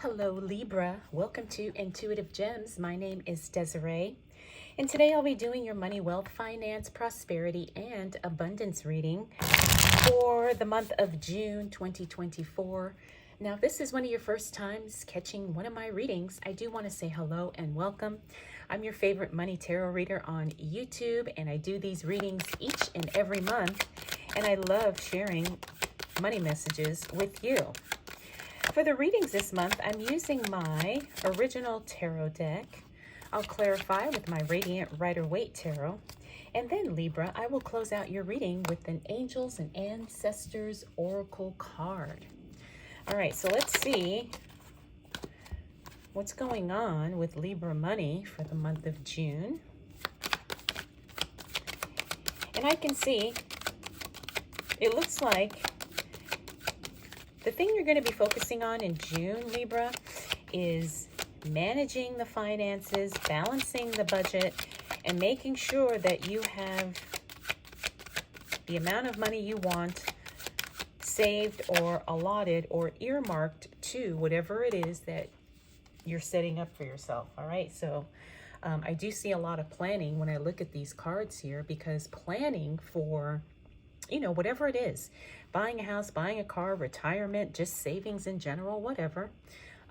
Hello Libra, welcome to Intuitive Gems. My name is Desiree, and today I'll be doing your money, wealth, finance, prosperity, and abundance reading for the month of June 2024. Now, if this is one of your first times catching one of my readings, I do want to say hello and welcome. I'm your favorite money tarot reader on YouTube, and I do these readings each and every month, and I love sharing money messages with you. For the readings this month, I'm using my original tarot deck. I'll clarify with my Radiant Rider-Waite Tarot. And then, Libra, I will close out your reading with an Angels and Ancestors Oracle card. All right, so let's see what's going on with Libra money for the month of June. And I can see it looks like the thing you're going to be focusing on in June, Libra, is managing the finances, balancing the budget, and making sure that you have the amount of money you want saved or allotted or earmarked to whatever it is that you're setting up for yourself. All right, so I do see a lot of planning when I look at these cards here, because planning for, you know, whatever it is, buying a house, buying a car, retirement, just savings in general, whatever.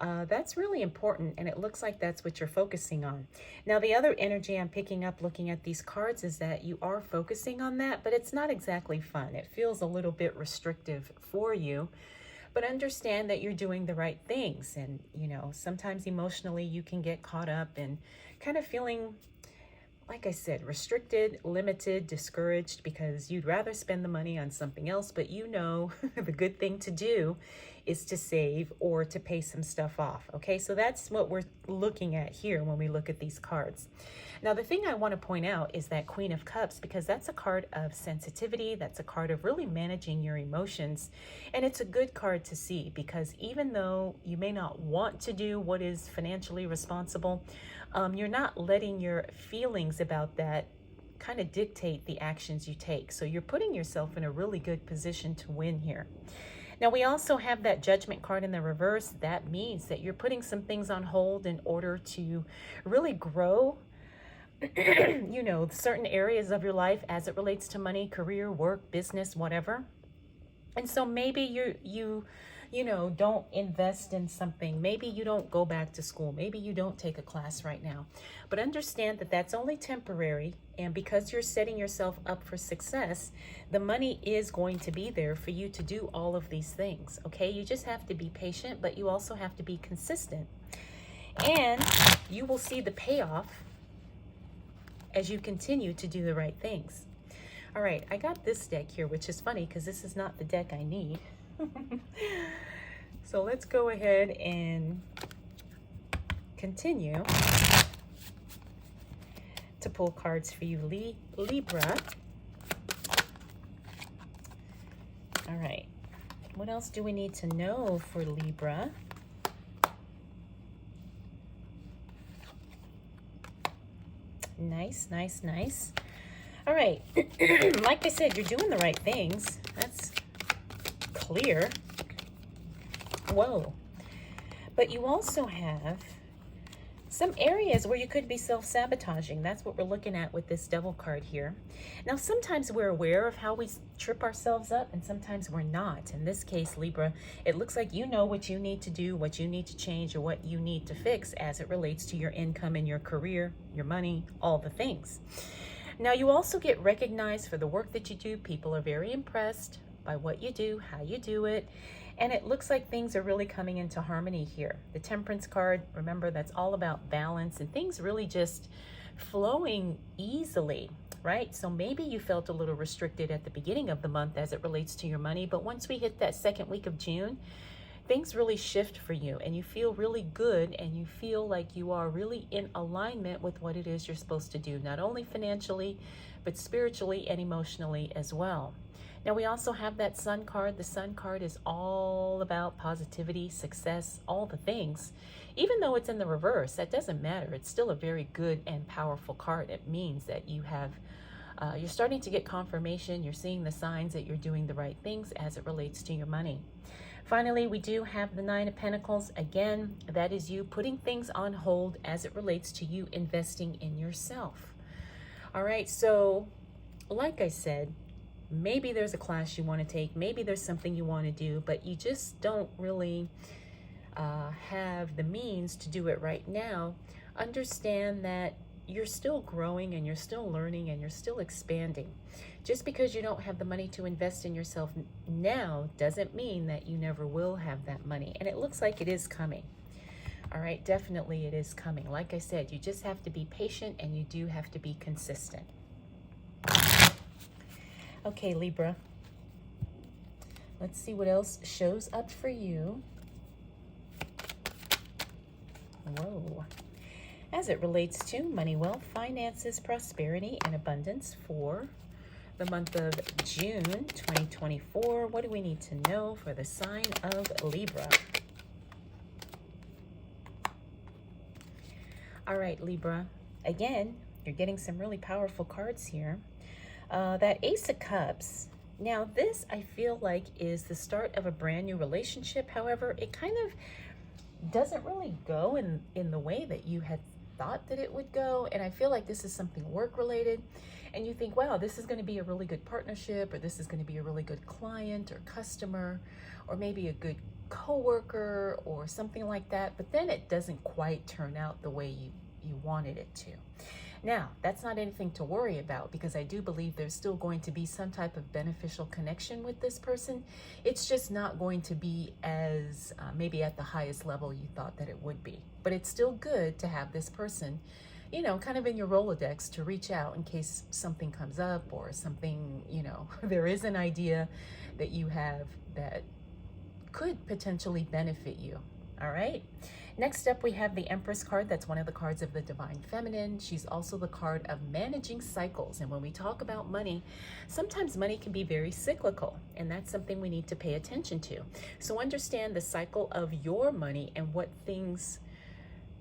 That's really important, and it looks like that's what you're focusing on. Now, the other energy I'm picking up looking at these cards is that you are focusing on that, but it's not exactly fun. It feels a little bit restrictive for you, but understand that you're doing the right things. And, you know, sometimes emotionally you can get caught up in kind of feeling, like I said, restricted, limited, discouraged, because you'd rather spend the money on something else, but you know the good thing to do is to save or to pay some stuff off. Okay, so that's what we're looking at here when we look at these cards. Now, the thing I want to point out is that Queen of Cups, because that's a card of sensitivity. That's a card of really managing your emotions. And it's a good card to see, because even though you may not want to do what is financially responsible, you're not letting your feelings about that kind of dictate the actions you take. So you're putting yourself in a really good position to win here. Now, we also have that Judgment card in the reverse. That means that you're putting some things on hold in order to really grow you know, certain areas of your life as it relates to money, career, work, business, whatever. And so maybe you know, don't invest in something. Maybe you don't go back to school. Maybe you don't take a class right now. But understand that that's only temporary. And because you're setting yourself up for success, the money is going to be there for you to do all of these things. Okay, you just have to be patient, but you also have to be consistent. And you will see the payoff as you continue to do the right things. All right, I got this deck here, which is funny because this is not the deck I need. So let's go ahead and continue to pull cards for you, Libra. All right, what else do we need to know for Libra? Nice, nice, nice. All right, like I said, you're doing the right things. That's clear. Whoa. But you also have some areas where you could be self-sabotaging. That's what we're looking at with this Devil card here. Now, sometimes we're aware of how we trip ourselves up, and sometimes we're not. In this case, Libra, it looks like you know what you need to do, what you need to change, or what you need to fix as it relates to your income and your career, your money, all the things. Now, you also get recognized for the work that you do. People are very impressed by what you do, how you do it. And it looks like things are really coming into harmony here. The Temperance card, remember, that's all about balance and things really just flowing easily, right? So maybe you felt a little restricted at the beginning of the month as it relates to your money, but once we hit that second week of June, things really shift for you and you feel really good, and you feel like you are really in alignment with what it is you're supposed to do, not only financially, but spiritually and emotionally as well. Now, we also have that Sun card. The Sun card is all about positivity, success, all the things. Even though it's in the reverse, that doesn't matter. It's still a very good and powerful card. It means that you have, you're starting to get confirmation. You're seeing the signs that you're doing the right things as it relates to your money. Finally, we do have the Nine of Pentacles. Again, that is you putting things on hold as it relates to you investing in yourself. All right, so like I said, maybe there's a class you want to take, maybe there's something you want to do, but you just don't really have the means to do it right now. Understand that you're still growing and you're still learning and you're still expanding. Just because you don't have the money to invest in yourself now doesn't mean that you never will have that money. And it looks like it is coming. All right, definitely it is coming. Like I said, you just have to be patient and you do have to be consistent. Okay, Libra. Let's see what else shows up for you. Whoa. As it relates to money, wealth, finances, prosperity, and abundance for the month of June 2024. What do we need to know for the sign of Libra? All right, Libra. Again, you're getting some really powerful cards here. That Ace of Cups. Now, this I feel like is the start of a brand new relationship. However, it kind of doesn't really go in the way that you had thought that it would go. And I feel like this is something work related. And you think, wow, this is going to be a really good partnership, or this is going to be a really good client or customer, or maybe a good coworker or something like that. But then it doesn't quite turn out the way you wanted it to. Now, that's not anything to worry about, because I do believe there's still going to be some type of beneficial connection with this person. It's just not going to be as maybe at the highest level you thought that it would be. But it's still good to have this person, you know, kind of in your Rolodex to reach out in case something comes up or something, you know, there is an idea that you have that could potentially benefit you. All right. Next up, we have the Empress card. That's one of the cards of the Divine Feminine. She's also the card of managing cycles. And when we talk about money, sometimes money can be very cyclical, and that's something we need to pay attention to. So understand the cycle of your money and what things,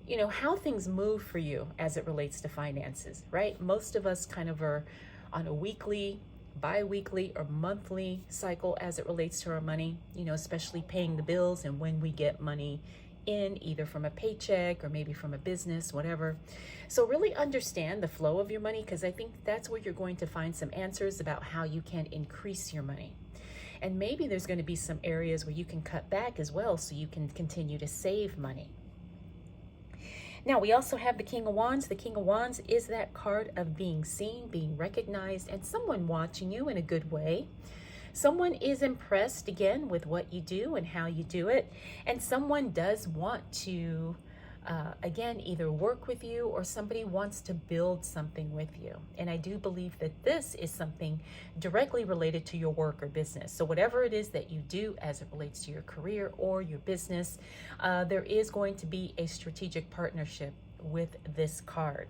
you know, how things move for you as it relates to finances, right? Most of us kind of are on a weekly, bi-weekly, or monthly cycle as it relates to our money, you know, especially paying the bills and when we get money in, either from a paycheck or maybe from a business, whatever. So really understand the flow of your money, because I think that's where you're going to find some answers about how you can increase your money. And maybe there's going to be some areas where you can cut back as well, so you can continue to save money. Now, we also have the King of Wands. The King of Wands is that card of being seen, being recognized, and someone watching you in a good way. Someone is impressed, again, with what you do and how you do it. And someone does want to, again, either work with you, or somebody wants to build something with you. And I do believe that this is something directly related to your work or business. So whatever it is that you do as it relates to your career or your business, there is going to be a strategic partnership with this card.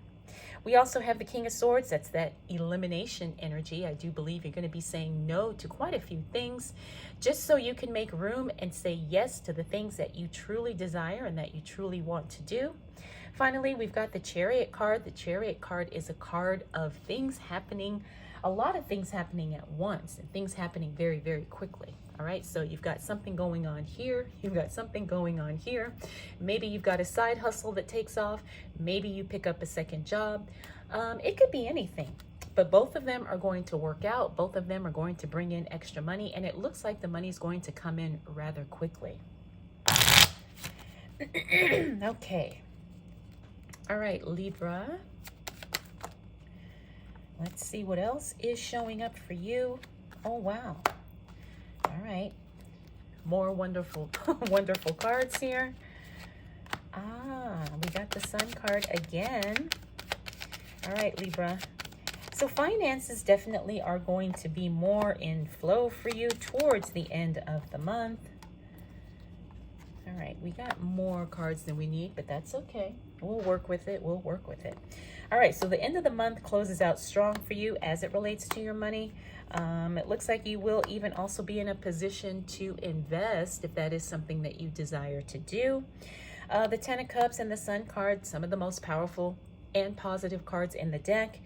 We also have the King of Swords. That's that elimination energy. I do believe you're going to be saying no to quite a few things, just so you can make room and say yes to the things that you truly desire and that you truly want to do. Finally, we've got the Chariot card. The Chariot card is a card of things happening, a lot of things happening at once, and things happening very, very quickly. All right, so you've got something going on here, you've got something going on here. Maybe you've got a side hustle that takes off. Maybe you pick up a second job. It could be anything, but both of them are going to work out. Both of them are going to bring in extra money, and it looks like the money is going to come in rather quickly. Okay. All right, Libra. Let's see what else is showing up for you. Oh, wow. All right. More wonderful, wonderful cards here. We got the Sun card again. All right, Libra. So finances definitely are going to be more in flow for you towards the end of the month. All right, we got more cards than we need, but that's okay. We'll work with it. We'll work with it. All right, so the end of the month closes out strong for you as it relates to your money. It looks like you will even also be in a position to invest if that is something that you desire to do. The Ten of Cups and the Sun card, some of the most powerful and positive cards in the deck,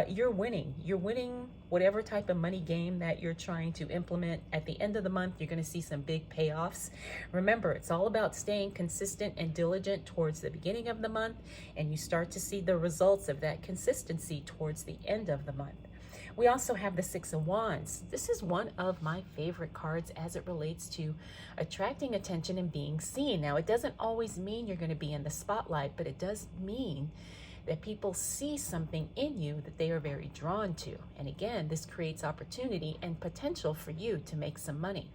you're winning. You're winning whatever type of money game that you're trying to implement. At the end of the month, you're going to see some big payoffs. Remember, it's all about staying consistent and diligent towards the beginning of the month, and you start to see the results of that consistency towards the end of the month. We also have the Six of Wands. This is one of my favorite cards as it relates to attracting attention and being seen. Now, it doesn't always mean you're going to be in the spotlight, but it does mean that people see something in you that they are very drawn to. And again, this creates opportunity and potential for you to make some money.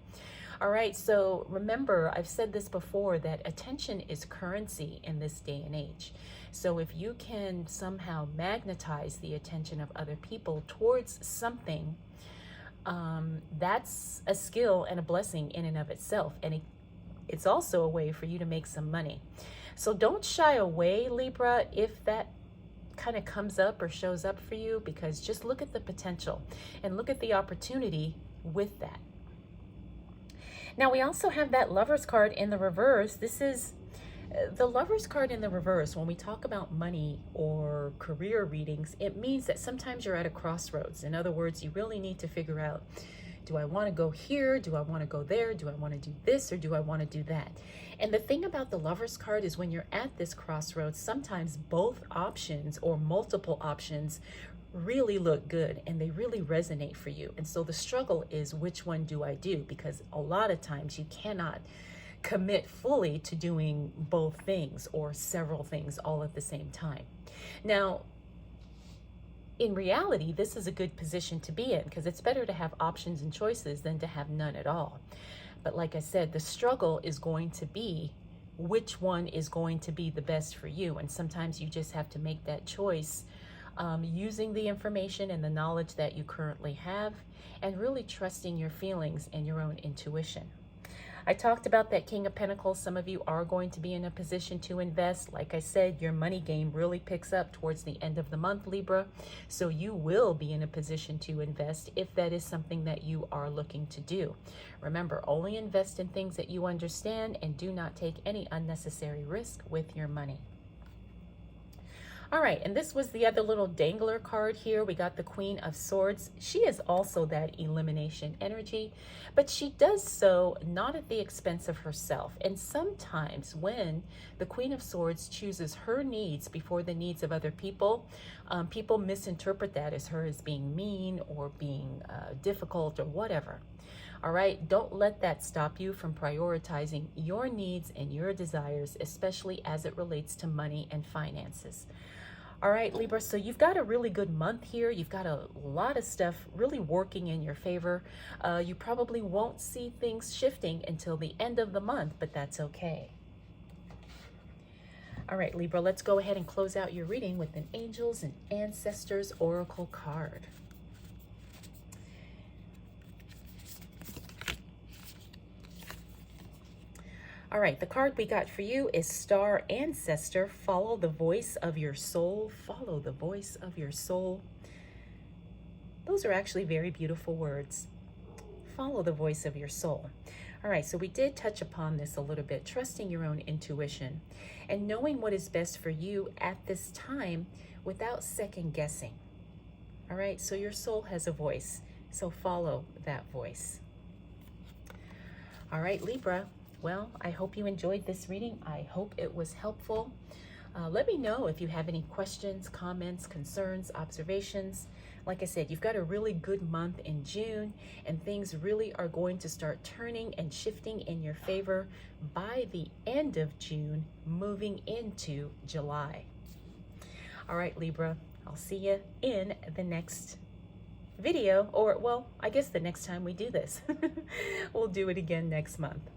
All right, so remember, I've said this before, that attention is currency in this day and age. So if you can somehow magnetize the attention of other people towards something, that's a skill and a blessing in and of itself. And it's also a way for you to make some money. So don't shy away, Libra, if that kind of comes up or shows up for you, because just look at the potential and look at the opportunity with that. Now, we also have that Lovers card in the reverse. This is the Lovers card in the reverse. When we talk about money or career readings, it means that sometimes you're at a crossroads. In other words, you really need to figure out, do I want to go here? Do I want to go there? Do I want to do this, or do I want to do that? And the thing about the Lovers card is when you're at this crossroads, sometimes both options or multiple options really look good and they really resonate for you. And so the struggle is, which one do I do? Because a lot of times you cannot commit fully to doing both things or several things all at the same time. Now, in reality, this is a good position to be in, because it's better to have options and choices than to have none at all. But like I said, the struggle is going to be which one is going to be the best for you. And sometimes you just have to make that choice using the information and the knowledge that you currently have, and really trusting your feelings and your own intuition. I talked about that King of Pentacles. Some of you are going to be in a position to invest. Like I said, your money game really picks up towards the end of the month, Libra. So you will be in a position to invest if that is something that you are looking to do. Remember, only invest in things that you understand, and do not take any unnecessary risk with your money. All right, and this was the other little dangler card here. We got the Queen of Swords. She is also that elimination energy, but she does so not at the expense of herself. And sometimes when the Queen of Swords chooses her needs before the needs of other people, people misinterpret that as her as being mean or being difficult or whatever. All right, don't let that stop you from prioritizing your needs and your desires, especially as it relates to money and finances. All right, Libra, so you've got a really good month here. You've got a lot of stuff really working in your favor. You probably won't see things shifting until the end of the month, but that's okay. All right, Libra, let's go ahead and close out your reading with an Angels and Ancestors Oracle card. All right, the card we got for you is Star Ancestor. Follow the voice of your soul. Follow the voice of your soul. Those are actually very beautiful words. Follow the voice of your soul. All right, so we did touch upon this a little bit, trusting your own intuition and knowing what is best for you at this time without second guessing. All right, so your soul has a voice, so follow that voice. All right, Libra. Well, I hope you enjoyed this reading. I hope it was helpful. Let me know if you have any questions, comments, concerns, observations. Like I said, you've got a really good month in June, and things really are going to start turning and shifting in your favor by the end of June, moving into July. All right, Libra, I'll see you in the next video, or well, I guess the next time we do this. We'll do it again next month.